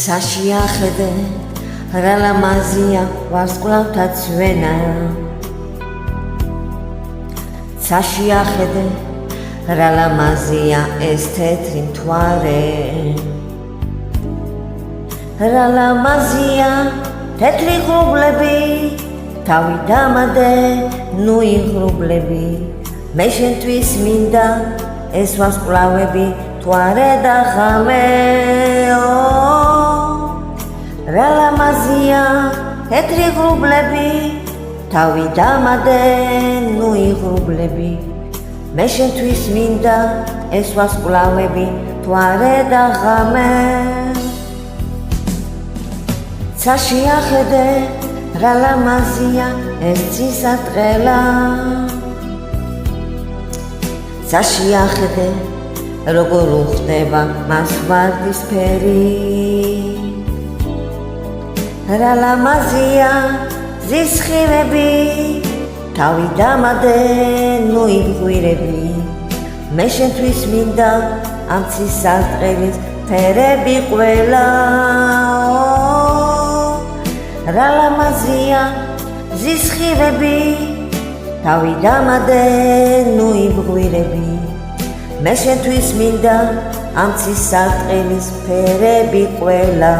Sashiakhede ralamazia varsqlavta tsvena Sashiakhede ralamazia es tetri mtware Ralamazia tetri grublebi tavi damade nu igrublebi me shentvis minda es varsqlavebi tware da khame Ralamazia tetri grublebi tavi damade nu igrublebi me shentvis minda es varsqlavebi tware da khame Sashiakhede ralamazia es tsisatqela Sashiakhede როგორ უხდება მას ვარდისფერი Ralamazia ზისხილები თავი დამადე ნუ იბღვირები მე შენთვის მინდა ამ ცისარტყელის ფერები ყველა Ralamazia ზისხილები თავი დამადე ნუ იბღვირები მე შენთვის მინდა ამ ცისარტყელის ფერები ყველა